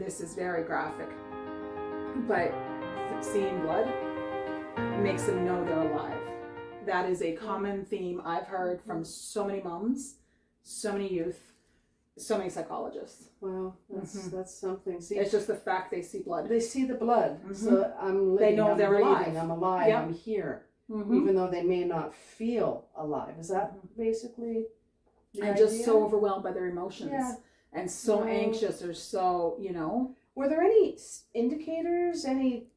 this is very graphic, but seeing blood makes them know they're alive. That is a common theme I've heard from so many moms, so many youth, so many psychologists. Wow, that's something. See, it's just the fact they see blood. They see the blood, so I'm living, they know they're breathing, alive. I'm alive, yep. I'm here, even though they may not feel alive. Is that basically the idea? Just so overwhelmed by their emotions, and so anxious, or so, you know. Were there any indicators, any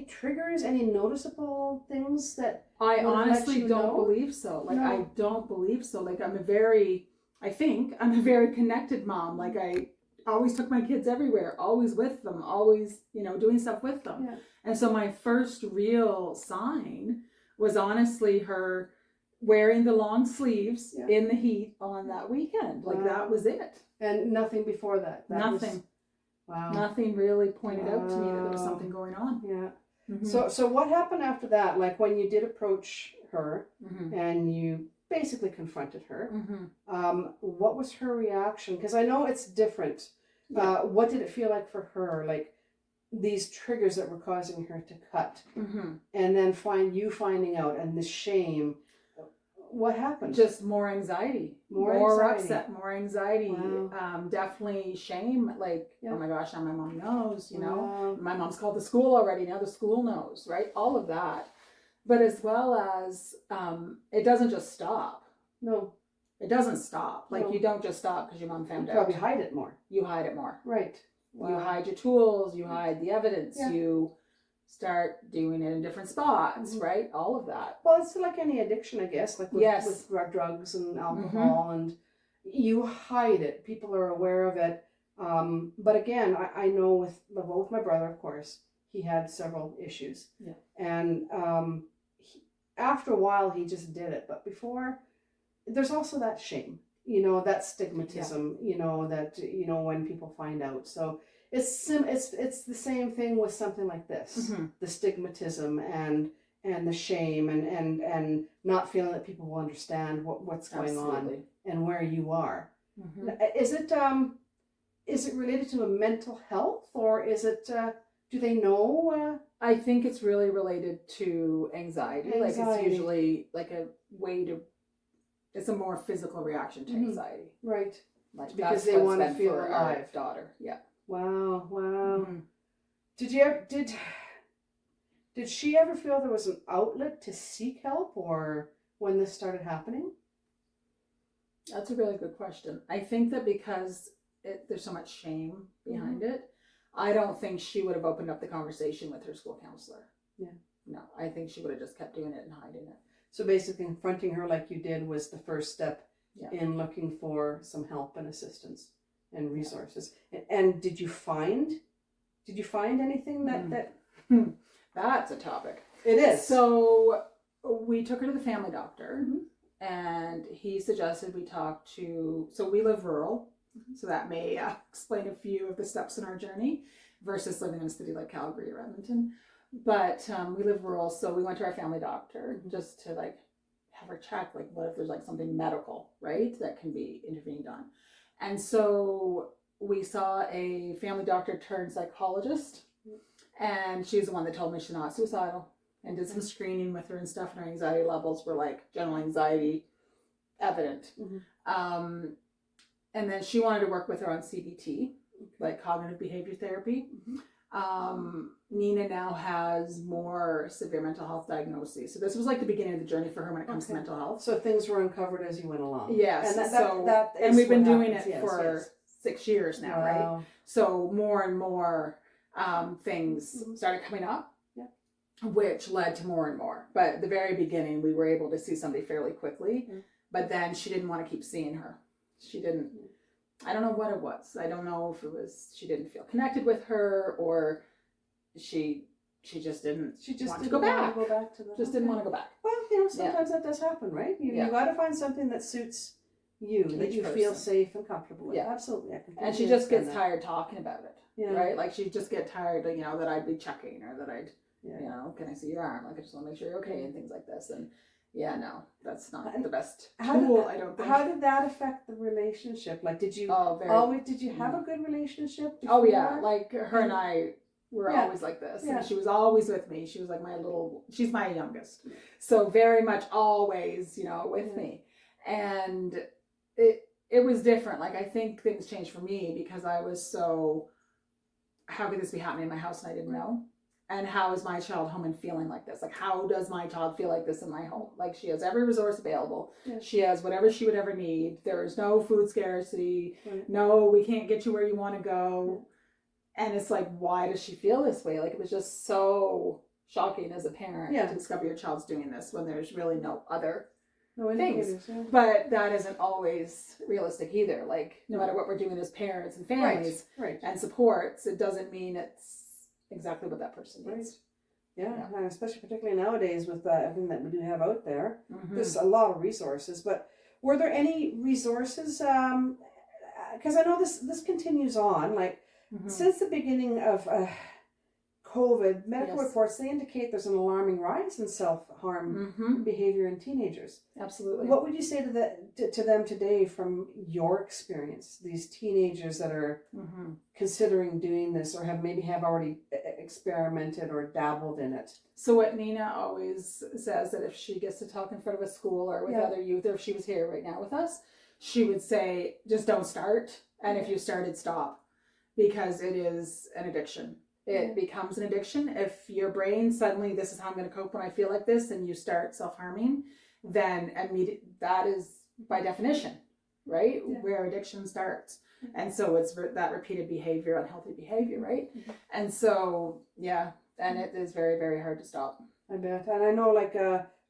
triggers, any noticeable things that I honestly don't believe so. Like, I don't believe so. Like, I think I'm a very connected mom. Like, I always took my kids everywhere, always with them, always, you know, doing stuff with them. Yeah. And so my first real sign was honestly her wearing the long sleeves in the heat on that weekend. Like, that was it. And nothing before that? Nothing. Wow. Nothing really pointed out to me that there was something going on. Yeah. So what happened after that? Like, when you did approach her and you basically confronted her, what was her reaction? Because I know it's different. What did it feel like for her? Like, these triggers that were causing her to cut, and then finding out, and the shame. What happened? Just more anxiety, more upset, more anxiety. Wow. Definitely shame. Like, oh my gosh, now my mom knows. You know, my mom's called the school already. Now the school knows, right? All of that, but as well as it doesn't just stop. No, it doesn't stop. Like, you don't just stop because your mom found out. You probably hide it more. You hide it more. Right. Wow. You hide your tools. You hide the evidence. Yeah. You start doing it in different spots, right? All of that. Well, it's like any addiction, I guess, like with drugs and alcohol, and you hide it. People are aware of it. But again, I know with my brother, of course, he had several issues. Yeah. And after a while, he just did it. But before, there's also that shame, you know, that stigmatism, you know, that, you know, when people find out. So it's the same thing with something like this, the stigmatism and the shame and not feeling that people will understand what's going on and where you are. Is it related to a mental health, or is it, do they know? I think it's really related to anxiety. Like, it's usually like a way to, it's a more physical reaction to anxiety. Right. Like, because they want to feel alive. Our daughter. Yeah. Wow. Did she ever feel there was an outlet to seek help, or when this started happening? That's a really good question. I think that because there's so much shame behind it, I don't think she would have opened up the conversation with her school counselor. Yeah. No, I think she would have just kept doing it and hiding it. So basically confronting her like you did was the first step in looking for some help and assistance and resources. And did you find anything that that's a topic. It is. So we took her to the family doctor, and he suggested we talk to, so we live rural, so that may explain a few of the steps in our journey versus living in a city like Calgary or Edmonton. But we live rural, so we went to our family doctor just to like have her check, like, what if there's like something medical, right, that can be intervened on. And so we saw a family doctor turned psychologist, and she's the one that told me she's not suicidal, and did some screening with her and stuff, and her anxiety levels were like general anxiety evident. And then she wanted to work with her on CBT, like cognitive behavior therapy. Nina now has more severe mental health diagnoses. So this was like the beginning of the journey for her when it comes to mental health. So things were uncovered as you went along. Yes. And and we've been doing it for 6 years now, right? So more and more things started coming up, which led to more and more. But at the very beginning, we were able to see somebody fairly quickly. But then she didn't want to keep seeing her. She didn't. I don't know what it was. I don't know if it was she didn't feel connected with her, or she just didn't. She just want to go back. Just didn't want to go back. Well, you know, sometimes that does happen, right? You got to find something that suits you, that you feel safe and comfortable with. Absolutely. And she just gets tired talking about it, right? Like, she just get tired, you know, that I'd be checking, or that I'd, you know, can I see your arm? Like, I just want to make sure you're okay, and things like this. And Yeah, no, that's not the best How tool, did, I don't think. how did that affect the relationship? Like, did you did you have a good relationship before? Oh yeah, like her and I were always like this. Yeah. And she was always with me. She was like she's my youngest. So very much always, with me. And it was different. Like, I think things changed for me because I was so, how could this be happening in my house and I didn't know? And how is my child home and feeling like this? Like, how does my child feel like this in my home? Like, she has every resource available. Yeah. She has whatever she would ever need. There is no food scarcity. Right. No, we can't get you where you want to go. Yeah. And it's like, why does she feel this way? Like, it was just so shocking as a parent to discover your child's doing this when there's really no other things. Yeah. But that isn't always realistic either. Like, no matter what we're doing as parents and families and supports, it doesn't mean it's exactly what that person needs. Yeah, and especially particularly nowadays with everything that we do have out there. There's a lot of resources. But were there any resources? Because I know this continues on. Like since the beginning of COVID, medical reports, they indicate there's an alarming rise in self-harm behavior in teenagers. Absolutely. What would you say to them today from your experience? These teenagers that are considering doing this or have already experimented or dabbled in it. So what Nina always says, that if she gets to talk in front of a school or with other youth, or if she was here right now with us, she would say, just don't start. And if you started, stop. Because it is an addiction. It becomes an addiction. If your brain suddenly, this is how I'm going to cope when I feel like this, and you start self-harming, then that is by definition, right? Yeah. Where addiction starts. And so it's that repeated behavior, unhealthy behavior, right? And so, and it is very, very hard to stop. I bet. And I know like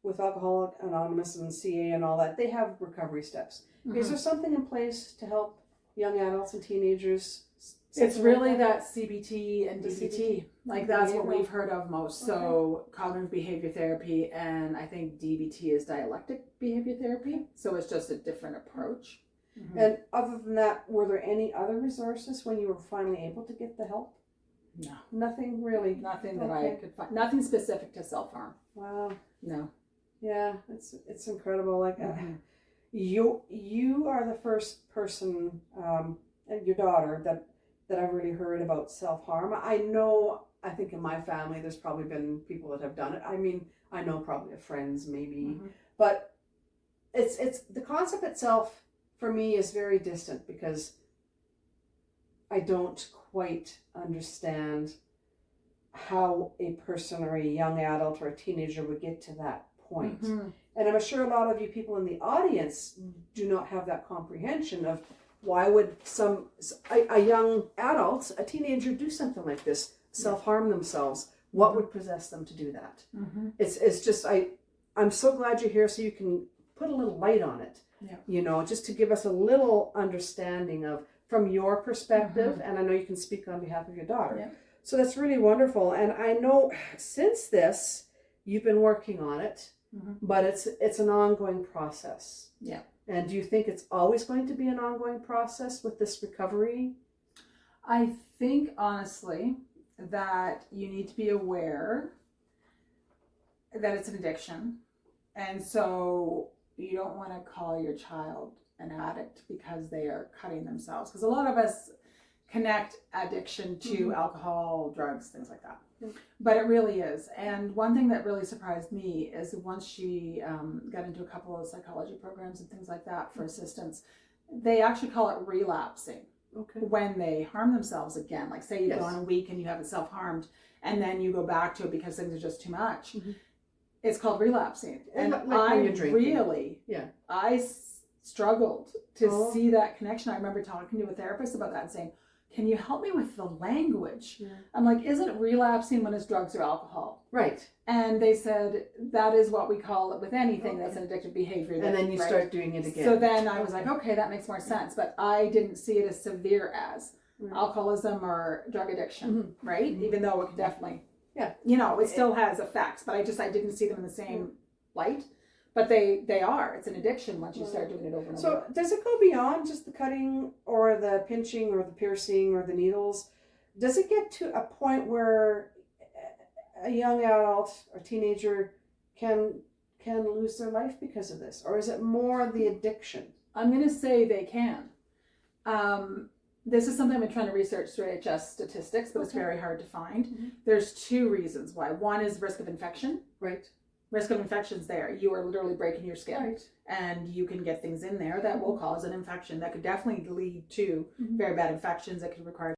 with Alcoholics Anonymous and CA and all that, they have recovery steps. Is there something in place to help young adults and teenagers? It's really that CBT and DBT. Like that's what we've heard of most. So cognitive behavior therapy, and I think DBT is dialectic behavior therapy. So it's just a different approach. And other than that, were there any other resources when you were finally able to get the help? No. Nothing really? Nothing that I could find. Nothing specific to self-harm. Wow. No. Yeah, it's incredible. Like you are the first person, and your daughter, that I've really heard about self-harm. I think in my family there's probably been people that have done it. I mean, I know probably of friends maybe, but it's the concept itself for me is very distant because I don't quite understand how a person or a young adult or a teenager would get to that point. And I'm sure a lot of you people in the audience do not have that comprehension of why would a young adult, a teenager, do something like this, self-harm themselves? What would possess them to do that? It's just, I'm so glad you're here so you can put a little light on it, just to give us a little understanding of, from your perspective, and I know you can speak on behalf of your daughter. Yeah. So that's really wonderful. And I know since this, you've been working on it, but it's an ongoing process. Yeah. And do you think it's always going to be an ongoing process with this recovery? I think, honestly, that you need to be aware that it's an addiction. And so you don't want to call your child an addict because they are cutting themselves. Because a lot of us connect addiction to alcohol, drugs, things like that. But it really is. And one thing that really surprised me is once she got into a couple of psychology programs and things like that for assistance, they actually call it relapsing. When they harm themselves again. Like say you go on a week and you haven't self-harmed and then you go back to it because things are just too much. It's called relapsing. And like I really, I struggled to see that connection. I remember talking to a therapist about that and saying, can you help me with the language? I'm like, isn't relapsing when it's drugs or alcohol? Right. And they said, that is what we call it with anything that's an addictive behavior. And then you start doing it again. So then I was like, okay, that makes more sense. But I didn't see it as severe as alcoholism or drug addiction, right? Even though it could definitely, it still has effects. But I didn't see them in the same light. But they are. It's an addiction once you start doing it over and over. So does it go beyond just the cutting or the pinching or the piercing or the needles? Does it get to a point where a young adult or teenager can can lose their life because of this? Or is it more the addiction? I'm going to say they can. This is something I've been trying to research through HS statistics, but it's very hard to find. Mm-hmm. There's two reasons why. One is risk of infection. Right. Risk of infection's there. You are literally breaking your skin. Right. And you can get things in there that will cause an infection that could definitely lead to Mm-hmm. very bad infections that could require